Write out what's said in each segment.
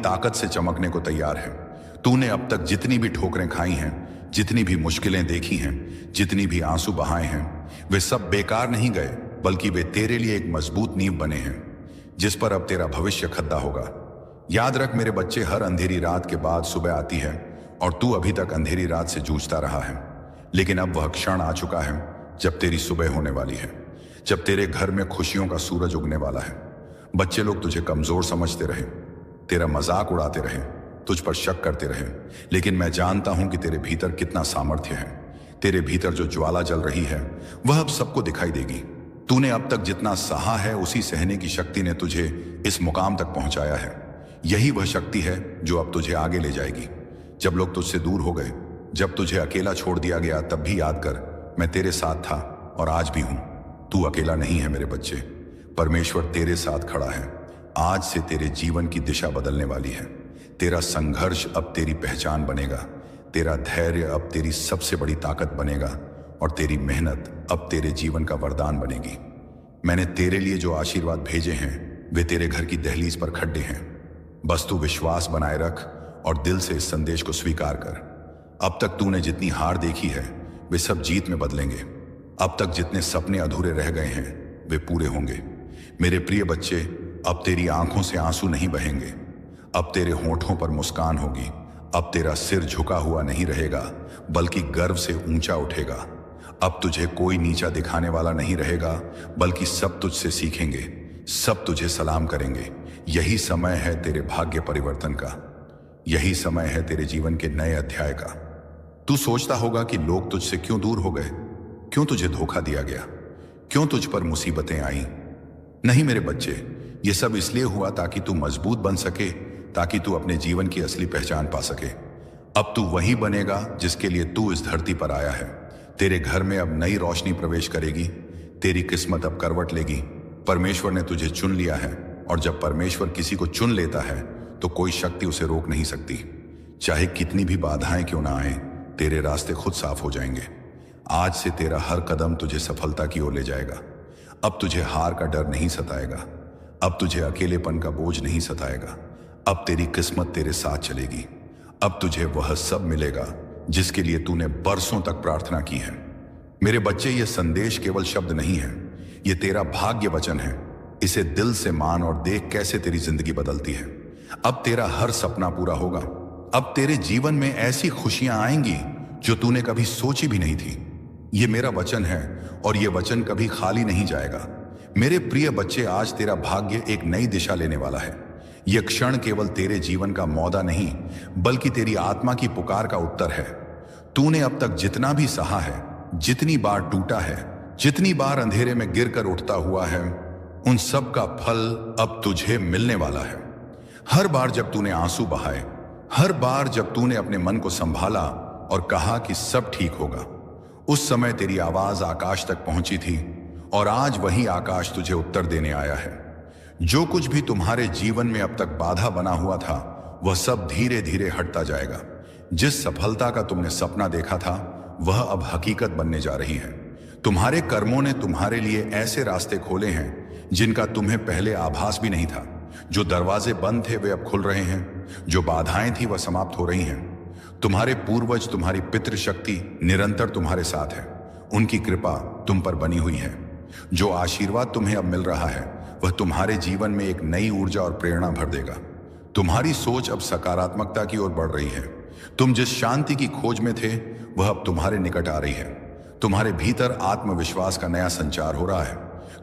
ताकत से चमकने को तैयार है। तूने अब तक जितनी भी ठोकरें खाई हैं, जितनी भी मुश्किलें देखी हैं, जितनी भी आंसू बहाए हैं, वे सब बेकार नहीं गए, बल्कि वे तेरे लिए एक मजबूत नींव बने हैं जिस पर अब तेरा भविष्य खड़ा होगा। याद रख मेरे बच्चे, हर अंधेरी रात के बाद सुबह आती है और तू अभी तक अंधेरी रात से जूझता रहा है। लेकिन अब वह क्षण आ चुका है जब तेरी सुबह होने वाली है, जब तेरे घर में खुशियों का सूरज उगने वाला है। बच्चे लोग तुझे कमजोर समझते रहे, तेरा मजाक उड़ाते रहे, तुझ पर शक करते रहे, लेकिन मैं जानता हूं कि तेरे भीतर कितना सामर्थ्य है। तेरे भीतर जो ज्वाला जल रही है वह अब सबको दिखाई देगी। तूने अब तक जितना सहा है, उसी सहने की शक्ति ने तुझे इस मुकाम तक पहुंचाया है। यही वह शक्ति है जो अब तुझे आगे ले जाएगी। जब लोग तुझसे दूर हो गए, जब तुझे अकेला छोड़ दिया गया, तब भी याद कर, मैं तेरे साथ था और आज भी हूं। तू अकेला नहीं है मेरे बच्चे, परमेश्वर तेरे साथ खड़ा है। आज से तेरे जीवन की दिशा बदलने वाली है। तेरा संघर्ष अब तेरी पहचान बनेगा, तेरा धैर्य अब तेरी सबसे बड़ी ताकत बनेगा और तेरी मेहनत अब तेरे जीवन का वरदान बनेगी। मैंने तेरे लिए जो आशीर्वाद भेजे हैं वे तेरे घर की दहलीज पर खड्डे हैं। बस तू विश्वास बनाए रख और दिल से इस संदेश को स्वीकार कर। अब तक तूने जितनी हार देखी है वे सब जीत में बदलेंगे। अब तक जितने सपने अधूरे रह गए हैं वे पूरे होंगे। मेरे प्रिय बच्चे, अब तेरी आंखों से आंसू नहीं बहेंगे, अब तेरे होठों पर मुस्कान होगी। अब तेरा सिर झुका हुआ नहीं रहेगा, बल्कि गर्व से ऊंचा उठेगा। अब तुझे कोई नीचा दिखाने वाला नहीं रहेगा, बल्कि सब तुझसे सीखेंगे, सब तुझे सलाम करेंगे। यही समय है तेरे भाग्य परिवर्तन का, यही समय है तेरे जीवन के नए अध्याय का। तू सोचता होगा कि लोग तुझसे क्यों दूर हो गए, क्यों तुझे धोखा दिया गया, क्यों तुझ पर मुसीबतें आई। नहीं मेरे बच्चे, ये सब इसलिए हुआ ताकि तू मजबूत बन सके, ताकि तू अपने जीवन की असली पहचान पा सके। अब तू वही बनेगा जिसके लिए तू इस धरती पर आया है। तेरे घर में अब नई रोशनी प्रवेश करेगी, तेरी किस्मत अब करवट लेगी। परमेश्वर ने तुझे चुन लिया है और जब परमेश्वर किसी को चुन लेता है तो कोई शक्ति उसे रोक नहीं सकती। चाहे कितनी भी बाधाएं क्यों ना आए, तेरे रास्ते खुद साफ हो जाएंगे। आज से तेरा हर कदम तुझे सफलता की ओर ले जाएगा। अब तुझे हार का डर नहीं सताएगा, अब तुझे अकेलेपन का बोझ नहीं सताएगा। अब तेरी किस्मत तेरे साथ चलेगी। अब तुझे वह सब मिलेगा जिसके लिए तूने बरसों तक प्रार्थना की है। मेरे बच्चे, ये संदेश केवल शब्द नहीं है, ये तेरा भाग्य वचन है। इसे दिल से मान और देख कैसे तेरी जिंदगी बदलती है। अब तेरा हर सपना पूरा होगा। अब तेरे जीवन में ऐसी खुशियां आएंगी जो तूने कभी सोची भी नहीं थी। ये मेरा वचन है और ये वचन कभी खाली नहीं जाएगा। मेरे प्रिय बच्चे, आज तेरा भाग्य एक नई दिशा लेने वाला है। यह क्षण केवल तेरे जीवन का मौदा नहीं, बल्कि तेरी आत्मा की पुकार का उत्तर है। तूने अब तक जितना भी सहा है, जितनी बार टूटा है, जितनी बार अंधेरे में गिरकर उठता हुआ है, उन सब का फल अब तुझे मिलने वाला है। हर बार जब तूने आंसू बहाए, हर बार जब तूने अपने मन को संभाला और कहा कि सब ठीक होगा, उस समय तेरी आवाज आकाश तक पहुंची थी और आज वही आकाश तुझे उत्तर देने आया है। जो कुछ भी तुम्हारे जीवन में अब तक बाधा बना हुआ था, वह सब धीरे धीरे हटता जाएगा। जिस सफलता का तुमने सपना देखा था, वह अब हकीकत बनने जा रही है। तुम्हारे कर्मों ने तुम्हारे लिए ऐसे रास्ते खोले हैं जिनका तुम्हें पहले आभास भी नहीं था। जो दरवाजे बंद थे वे अब खुल रहे हैं, जो बाधाएं थी वह समाप्त हो रही हैं। तुम्हारे पूर्वज, तुम्हारी पितृशक्ति निरंतर तुम्हारे साथ है। उनकी कृपा तुम पर बनी हुई है। जो आशीर्वाद तुम्हें अब मिल रहा है वह तुम्हारे जीवन में एक नई ऊर्जा और प्रेरणा भर देगा। तुम्हारी सोच अब सकारात्मकता की ओर बढ़ रही है। तुम जिस शांति की खोज में थे वह अब तुम्हारे निकट आ रही है। तुम्हारे भीतर आत्मविश्वास का नया संचार हो रहा है।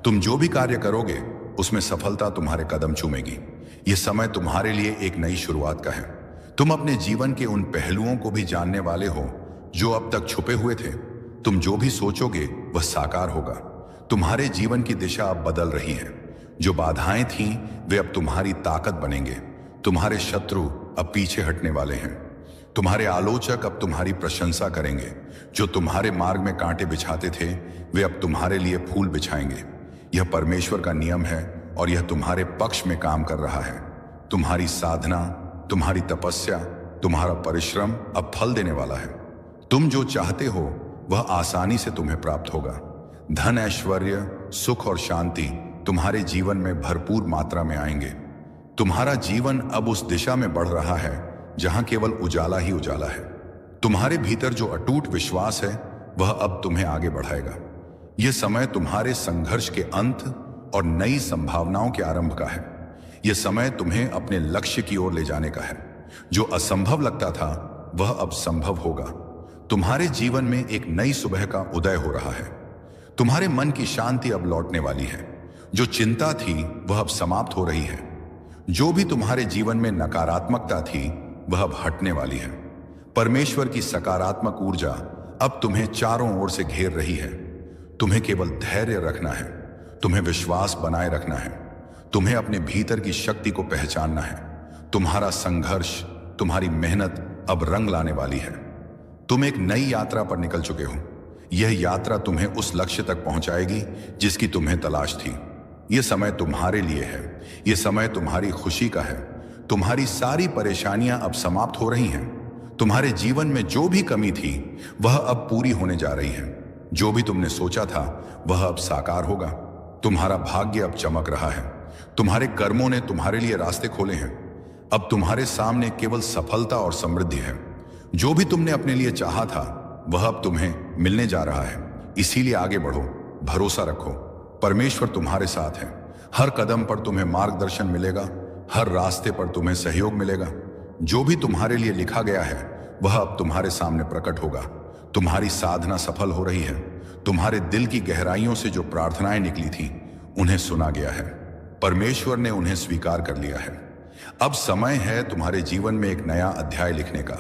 तुम जो भी कार्य करोगे उसमें सफलता तुम्हारे कदम चूमेगी। यह समय तुम्हारे लिए एक नई शुरुआत का है। तुम अपने जीवन के उन पहलुओं को भी जानने वाले हो जो अब तक छुपे हुए थे। तुम जो भी सोचोगे वह साकार होगा। तुम्हारे जीवन की दिशा अब बदल रही है। जो बाधाएं थीं वे अब तुम्हारी ताकत बनेंगे। तुम्हारे शत्रु अब पीछे हटने वाले हैं। तुम्हारे आलोचक अब तुम्हारी प्रशंसा करेंगे। जो तुम्हारे मार्ग में कांटे बिछाते थे वे अब तुम्हारे लिए फूल बिछाएंगे। यह परमेश्वर का नियम है और यह तुम्हारे पक्ष में काम कर रहा है। तुम्हारी साधना, तुम्हारी तपस्या, तुम्हारा परिश्रम अब फल देने वाला है। तुम जो चाहते हो वह आसानी से तुम्हें प्राप्त होगा। धन, ऐश्वर्य, सुख और शांति तुम्हारे जीवन में भरपूर मात्रा में आएंगे। तुम्हारा जीवन अब उस दिशा में बढ़ रहा है जहां केवल उजाला ही उजाला है। तुम्हारे भीतर जो अटूट विश्वास है वह अब तुम्हें आगे बढ़ाएगा। यह समय तुम्हारे संघर्ष के अंत और नई संभावनाओं के आरंभ का है। यह समय तुम्हें अपने लक्ष्य की ओर ले जाने का है। जो असंभव लगता था वह अब संभव होगा। तुम्हारे जीवन में एक नई सुबह का उदय हो रहा है। तुम्हारे मन की शांति अब लौटने वाली है। जो चिंता थी वह अब समाप्त हो रही है। जो भी तुम्हारे जीवन में नकारात्मकता थी वह अब हटने वाली है। परमेश्वर की सकारात्मक ऊर्जा अब तुम्हें चारों ओर से घेर रही है। तुम्हें केवल धैर्य रखना है, तुम्हें विश्वास बनाए रखना है, तुम्हें अपने भीतर की शक्ति को पहचानना है। तुम्हारा संघर्ष, तुम्हारी मेहनत अब रंग लाने वाली है। तुम एक नई यात्रा पर निकल चुके हो। यह यात्रा तुम्हें उस लक्ष्य तक पहुंचाएगी जिसकी तुम्हें तलाश थी। यह समय तुम्हारे लिए है। यह समय तुम्हारी खुशी का है। तुम्हारी सारी परेशानियां अब समाप्त हो रही हैं। तुम्हारे जीवन में जो भी कमी थी वह अब पूरी होने जा रही है। जो भी तुमने सोचा था वह अब साकार होगा। तुम्हारा भाग्य अब चमक रहा है। तुम्हारे कर्मों ने तुम्हारे लिए रास्ते खोले हैं। अब तुम्हारे सामने केवल सफलता और समृद्धि है। जो भी तुमने अपने लिए चाहा था वह अब तुम्हें मिलने जा रहा है। इसीलिए आगे बढ़ो, भरोसा रखो। परमेश्वर तुम्हारे साथ है। हर कदम पर तुम्हें मार्गदर्शन मिलेगा, हर रास्ते पर तुम्हें सहयोग मिलेगा। जो भी तुम्हारे लिए लिखा गया है वह अब तुम्हारे सामने प्रकट होगा। तुम्हारी साधना सफल हो रही है। तुम्हारे दिल की गहराइयों से जो प्रार्थनाएं निकली थी उन्हें सुना गया है। परमेश्वर ने उन्हें स्वीकार कर लिया है। अब समय है तुम्हारे जीवन में एक नया अध्याय लिखने का।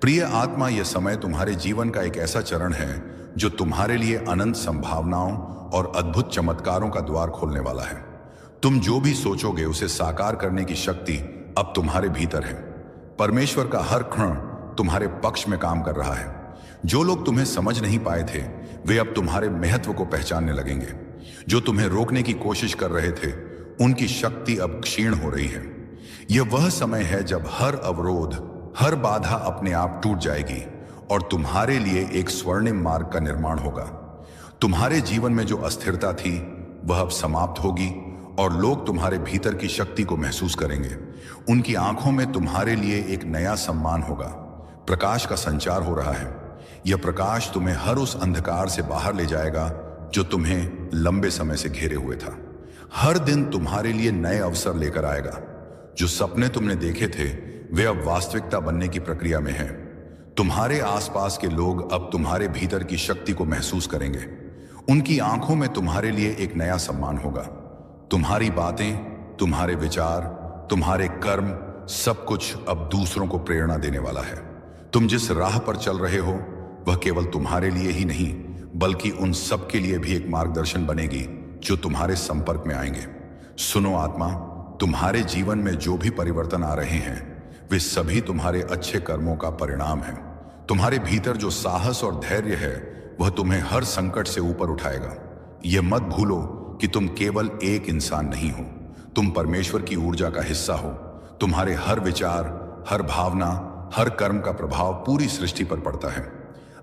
प्रिय आत्मा, यह समय तुम्हारे जीवन का एक ऐसा चरण है जो तुम्हारे लिए अनंत संभावनाओं और अद्भुत चमत्कारों का द्वार खोलने वाला है। तुम जो भी सोचोगे उसे साकार करने की शक्ति अब तुम्हारे भीतर है। परमेश्वर का हर क्षण तुम्हारे पक्ष में काम कर रहा है। जो लोग तुम्हें समझ नहीं पाए थे वे अब तुम्हारे महत्व को पहचानने लगेंगे। जो तुम्हें रोकने की कोशिश कर रहे थे उनकी शक्ति अब क्षीण हो रही है। यह वह समय है जब हर अवरोध, हर बाधा अपने आप टूट जाएगी और तुम्हारे लिए एक स्वर्णिम मार्ग का निर्माण होगा। तुम्हारे जीवन में जो अस्थिरता थी वह अब समाप्त होगी और लोग तुम्हारे भीतर की शक्ति को महसूस करेंगे। उनकी आंखों में तुम्हारे लिए एक नया सम्मान होगा। प्रकाश का संचार हो रहा है। यह प्रकाश तुम्हें हर उस अंधकार से बाहर ले जाएगा जो तुम्हें लंबे समय से घेरे हुए था। हर दिन तुम्हारे लिए नए अवसर लेकर आएगा। जो सपने तुमने देखे थे वे अब वास्तविकता बनने की प्रक्रिया में हैं। तुम्हारे आसपास के लोग अब तुम्हारे भीतर की शक्ति को महसूस करेंगे। उनकी आंखों में तुम्हारे लिए एक नया सम्मान होगा। तुम्हारी बातें, तुम्हारे विचार, तुम्हारे कर्म, सब कुछ अब दूसरों को प्रेरणा देने वाला है। तुम जिस राह पर चल रहे हो वह केवल तुम्हारे लिए ही नहीं बल्कि उन सब के लिए भी एक मार्गदर्शन बनेगी जो तुम्हारे संपर्क में आएंगे। सुनो आत्मा, तुम्हारे जीवन में जो भी परिवर्तन आ रहे हैं वे सभी तुम्हारे अच्छे कर्मों का परिणाम है। तुम्हारे भीतर जो साहस और धैर्य है वह तुम्हें हर संकट से ऊपर उठाएगा। यह मत भूलो कि तुम केवल एक इंसान नहीं हो, तुम परमेश्वर की ऊर्जा का हिस्सा हो। तुम्हारे हर विचार, हर भावना, हर कर्म का प्रभाव पूरी सृष्टि पर पड़ता है।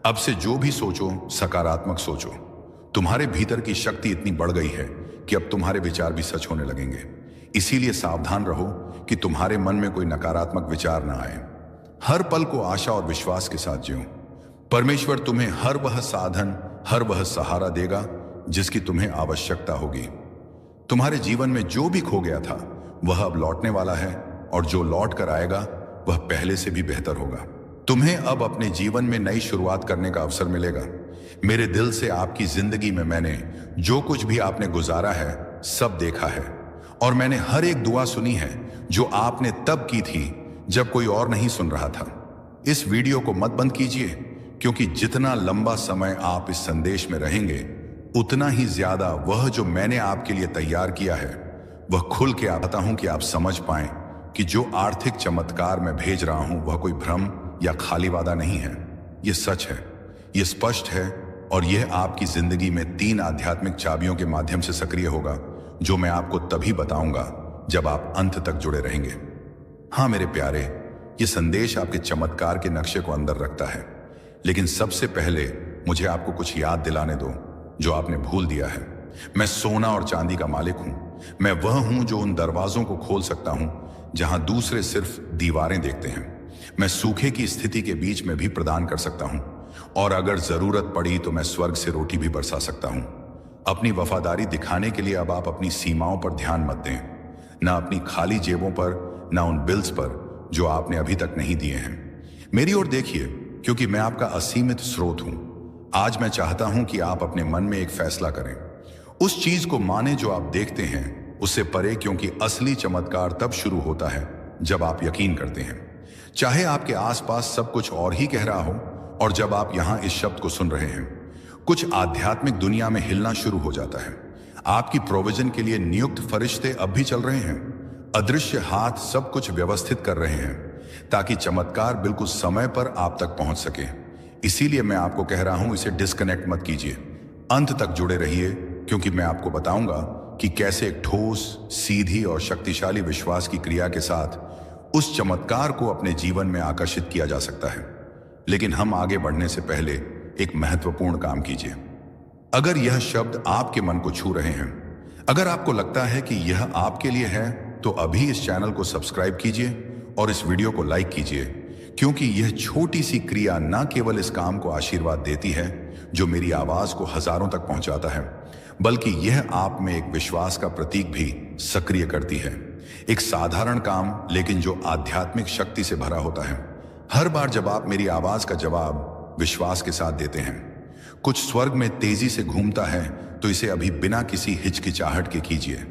अब से जो भी सोचो सकारात्मक सोचो। तुम्हारे भीतर की शक्ति इतनी बढ़ गई है कि अब तुम्हारे विचार भी सच होने लगेंगे। इसीलिए सावधान रहो कि तुम्हारे मन में कोई नकारात्मक विचार ना आए। हर पल को आशा और विश्वास के साथ जियो। परमेश्वर तुम्हें हर वह साधन, हर वह सहारा देगा जिसकी तुम्हें आवश्यकता होगी। तुम्हारे जीवन में जो भी खो गया था वह अब लौटने वाला है और जो लौट कर आएगा वह पहले से भी बेहतर होगा। तुम्हें अब अपने जीवन में नई शुरुआत करने का अवसर मिलेगा। मेरे दिल से आपकी जिंदगी में मैंने जो कुछ भी आपने गुजारा है सब देखा है और मैंने हर एक दुआ सुनी है जो आपने तब की थी जब कोई और नहीं सुन रहा था। इस वीडियो को मत बंद कीजिए क्योंकि जितना लंबा समय आप इस संदेश में रहेंगे उतना ही ज्यादा वह जो मैंने आपके लिए तैयार किया है वह खुल के आता हूं कि आप समझ पाएं कि जो आर्थिक चमत्कार मैं भेज रहा हूं वह कोई भ्रम या खाली वादा नहीं है। यह सच है, यह स्पष्ट है और यह आपकी जिंदगी में 3 आध्यात्मिक चाबियों के माध्यम से सक्रिय होगा जो मैं आपको तभी बताऊंगा जब आप अंत तक जुड़े रहेंगे। हाँ मेरे प्यारे, यह संदेश आपके चमत्कार के नक्शे को अंदर रखता है, लेकिन सबसे पहले मुझे आपको कुछ याद दिलाने दो जो आपने भूल दिया है। मैं सोना और चांदी का मालिक हूं, मैं वह हूं जो उन दरवाजों को खोल सकता हूं जहां दूसरे सिर्फ दीवारें देखते हैं। मैं सूखे की स्थिति के बीच में भी प्रदान कर सकता हूं, और अगर जरूरत पड़ी तो मैं स्वर्ग से रोटी भी बरसा सकता हूं। अपनी वफादारी दिखाने के लिए अब आप अपनी सीमाओं पर ध्यान मत दें, ना अपनी खाली जेबों पर, ना उन बिल्स पर जो आपने अभी तक नहीं दिए हैं। मेरी ओर देखिए, क्योंकि मैं आपका असीमित स्रोत हूं। आज मैं चाहता हूं कि आप अपने मन में एक फैसला करें, उस चीज को माने जो आप देखते हैं, उससे परे, क्योंकि असली चमत्कार तब शुरू होता है जब आप यकीन करते हैं। चाहे आपके आसपास सब कुछ और ही कह रहा हो, और जब आप यहां इस शब्द को सुन रहे हैं, कुछ आध्यात्मिक दुनिया में हिलना शुरू हो जाता है। आपकी प्रोविजन के लिए नियुक्त फरिश्ते अब भी चल रहे हैं। अदृश्य हाथ सब कुछ व्यवस्थित कर रहे हैं ताकि चमत्कार बिल्कुल समय पर आप तक पहुंच सके। इसीलिए मैं आपको कह रहा हूं, इसे डिस्कनेक्ट मत कीजिए, अंत तक जुड़े रहिए, क्योंकि मैं आपको बताऊंगा कि कैसे एक ठोस, सीधी और शक्तिशाली विश्वास की क्रिया के साथ उस चमत्कार को अपने जीवन में आकर्षित किया जा सकता है। लेकिन हम आगे बढ़ने से पहले एक महत्वपूर्ण काम कीजिए। अगर यह शब्द आपके मन को छू रहे हैं, अगर आपको लगता है कि यह आपके लिए है, तो अभी इस चैनल को सब्सक्राइब कीजिए और इस वीडियो को लाइक कीजिए, क्योंकि यह छोटी सी क्रिया न केवल इस काम को आशीर्वाद देती है जो मेरी आवाज को हजारों तक पहुंचाता है, बल्कि यह आप में एक विश्वास का प्रतीक भी सक्रिय करती है। एक साधारण काम, लेकिन जो आध्यात्मिक शक्ति से भरा होता है। हर बार जब आप मेरी आवाज का जवाब विश्वास के साथ देते हैं, कुछ स्वर्ग में तेजी से घूमता है। तो इसे अभी बिना किसी हिचकिचाहट के कीजिए।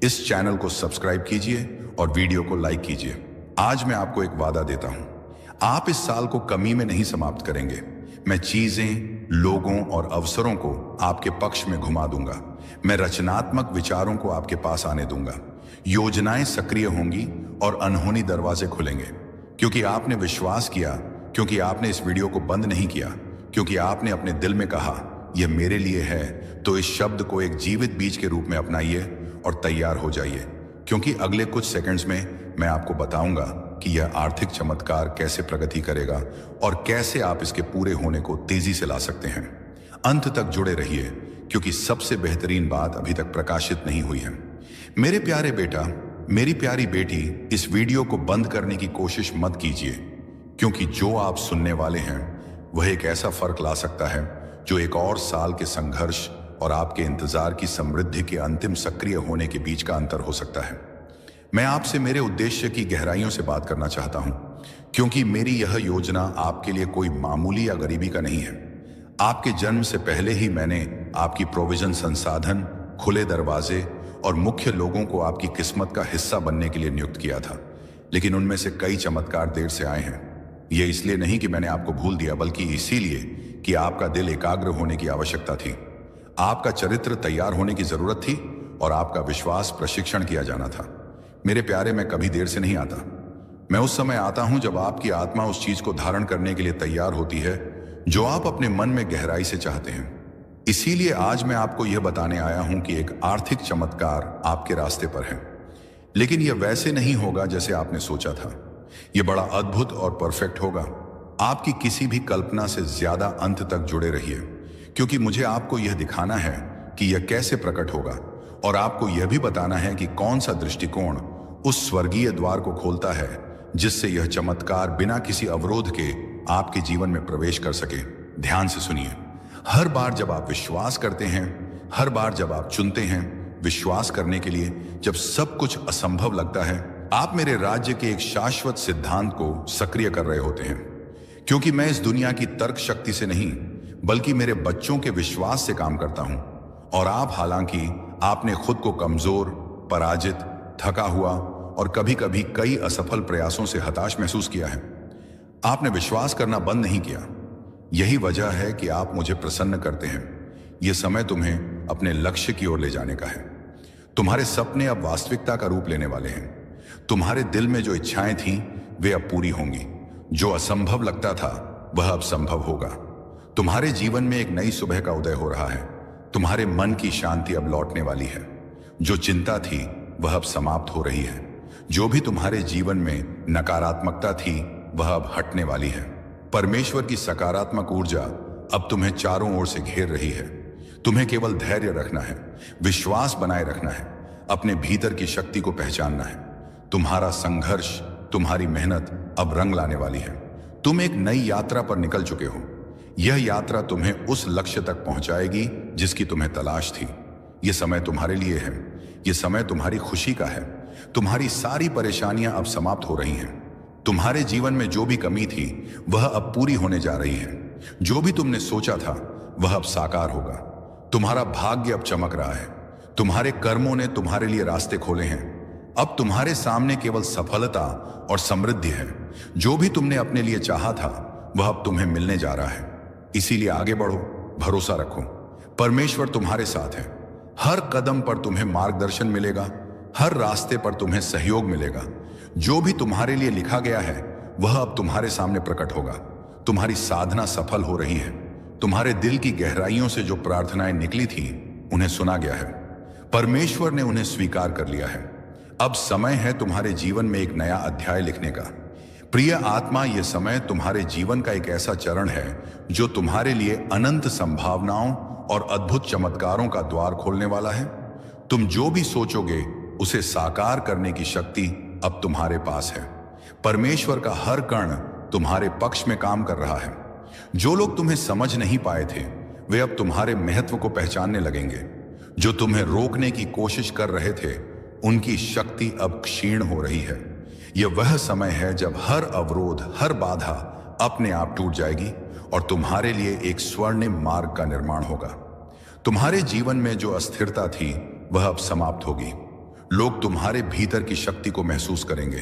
इस चैनल को सब्सक्राइब कीजिए और वीडियो को लाइक कीजिए। आज मैं आपको एक वादा देता हूं, आप इस साल को कमी में नहीं समाप्त करेंगे। मैं चीजें, लोगों और अवसरों को आपके पक्ष में घुमा दूंगा। मैं रचनात्मक विचारों को आपके पास आने दूंगा। योजनाएं सक्रिय होंगी और अनहोनी दरवाजे खुलेंगे, क्योंकि आपने विश्वास किया, क्योंकि आपने इस वीडियो को बंद नहीं किया, क्योंकि आपने अपने दिल में कहा यह मेरे लिए है। तो इस शब्द को एक जीवित बीज के रूप में अपनाइए और तैयार हो जाइए, क्योंकि अगले कुछ सेकंड्स में मैं आपको बताऊंगा कि यह आर्थिक चमत्कार कैसे प्रगति करेगा और कैसे आप इसके पूरे होने को तेजी से ला सकते हैं। अंत तक जुड़े रहिए, क्योंकि सबसे बेहतरीन बात अभी तक प्रकाशित नहीं हुई है। मेरे प्यारे बेटा, मेरी प्यारी बेटी, इस वीडियो को बंद करने की कोशिश मत कीजिए, क्योंकि जो आप सुनने वाले हैं वह एक ऐसा फर्क ला सकता है जो एक और साल के संघर्ष और आपके इंतजार की समृद्धि के अंतिम सक्रिय होने के बीच का अंतर हो सकता है। मैं आपसे मेरे उद्देश्य की गहराइयों से बात करना चाहता हूं, क्योंकि मेरी यह योजना आपके लिए कोई मामूली या गरीबी का नहीं है। आपके जन्म से पहले ही मैंने आपकी प्रोविजन, संसाधन, खुले दरवाजे और मुख्य लोगों को आपकी किस्मत का हिस्सा बनने के लिए नियुक्त किया था। लेकिन उनमें से कई चमत्कार देर से आए हैं। यह इसलिए नहीं कि मैंने आपको भूल दिया, बल्कि इसीलिए कि आपका दिल एकाग्र होने की आवश्यकता थी, आपका चरित्र तैयार होने की जरूरत थी और आपका विश्वास प्रशिक्षण किया जाना था। मेरे प्यारे, मैं कभी देर से नहीं आता। मैं उस समय आता हूं जब आपकी आत्मा उस चीज को धारण करने के लिए तैयार होती है जो आप अपने मन में गहराई से चाहते हैं। इसीलिए आज मैं आपको यह बताने आया हूं कि एक आर्थिक चमत्कार आपके रास्ते पर है, लेकिन यह वैसे नहीं होगा जैसे आपने सोचा था। यह बड़ा अद्भुत और परफेक्ट होगा। आपकी किसी भी कल्पना से ज्यादा अंत तक जुड़े रहिए, क्योंकि मुझे आपको यह दिखाना है कि यह कैसे प्रकट होगा, और आपको यह भी बताना है कि कौन सा दृष्टिकोण उस स्वर्गीय द्वार को खोलता है जिससे यह चमत्कार बिना किसी अवरोध के आपके जीवन में प्रवेश कर सके। ध्यान से सुनिए। हर बार जब आप विश्वास करते हैं, हर बार जब आप चुनते हैं विश्वास करने के लिए, जब सब कुछ असंभव लगता है, आप मेरे राज्य के एक शाश्वत सिद्धांत को सक्रिय कर रहे होते हैं। क्योंकि मैं इस दुनिया की तर्क शक्ति से नहीं, बल्कि मेरे बच्चों के विश्वास से काम करता हूं। और आप, हालांकि आपने खुद को कमजोर, पराजित, थका हुआ और कभी कभी कई असफल प्रयासों से हताश महसूस किया है, आपने विश्वास करना बंद नहीं किया। यही वजह है कि आप मुझे प्रसन्न करते हैं। यह समय तुम्हें अपने लक्ष्य की ओर ले जाने का है। तुम्हारे सपने अब वास्तविकता का रूप लेने वाले हैं। तुम्हारे दिल में जो इच्छाएं थीं वे अब पूरी होंगी। जो असंभव लगता था वह अब संभव होगा। तुम्हारे जीवन में एक नई सुबह का उदय हो रहा है। तुम्हारे मन की शांति अब लौटने वाली है। जो चिंता थी वह अब समाप्त हो रही है। जो भी तुम्हारे जीवन में नकारात्मकता थी वह अब हटने वाली है। परमेश्वर की सकारात्मक ऊर्जा अब तुम्हें चारों ओर से घेर रही है। तुम्हें केवल धैर्य रखना है, विश्वास बनाए रखना है, अपने भीतर की शक्ति को पहचानना है। तुम्हारा संघर्ष, तुम्हारी मेहनत अब रंग लाने वाली है। तुम एक नई यात्रा पर निकल चुके हो। यह यात्रा तुम्हें उस लक्ष्य तक पहुंचाएगी जिसकी तुम्हें तलाश थी। यह समय तुम्हारे लिए है। यह समय तुम्हारी खुशी का है। तुम्हारी सारी परेशानियां अब समाप्त हो रही हैं। तुम्हारे जीवन में जो भी कमी थी वह अब पूरी होने जा रही है। जो भी तुमने सोचा था वह अब साकार होगा। तुम्हारा भाग्य अब चमक रहा है। तुम्हारे कर्मों ने तुम्हारे लिए रास्ते खोले हैं। अब तुम्हारे सामने केवल सफलता और समृद्धि है। जो भी तुमने अपने लिए चाहा था वह अब तुम्हें मिलने जा रहा है। इसीलिए आगे बढ़ो, भरोसा रखो। परमेश्वर तुम्हारे साथ है। हर कदम पर तुम्हें मार्गदर्शन मिलेगा। हर रास्ते पर तुम्हें सहयोग मिलेगा। जो भी तुम्हारे लिए लिखा गया है वह अब तुम्हारे सामने प्रकट होगा। तुम्हारी साधना सफल हो रही है। तुम्हारे दिल की गहराइयों से जो प्रार्थनाएं निकली थी उन्हें सुना गया है। परमेश्वर ने उन्हें स्वीकार कर लिया है। अब समय है तुम्हारे जीवन में एक नया अध्याय लिखने का। प्रिय आत्मा, यह समय तुम्हारे जीवन का एक ऐसा चरण है जो तुम्हारे लिए अनंत संभावनाओं और अद्भुत चमत्कारों का द्वार खोलने वाला है। तुम जो भी सोचोगे उसे साकार करने की शक्ति अब तुम्हारे पास है। परमेश्वर का हर कण तुम्हारे पक्ष में काम कर रहा है। जो लोग तुम्हें समझ नहीं पाए थे वे अब तुम्हारे महत्व को पहचानने लगेंगे। जो तुम्हें रोकने की कोशिश कर रहे थे उनकी शक्ति अब क्षीण हो रही है। यह वह समय है जब हर अवरोध, हर बाधा अपने आप टूट जाएगी और तुम्हारे लिए एक स्वर्णिम मार्ग का निर्माण होगा। तुम्हारे जीवन में जो अस्थिरता थी वह अब समाप्त होगी। लोग तुम्हारे भीतर की शक्ति को महसूस करेंगे।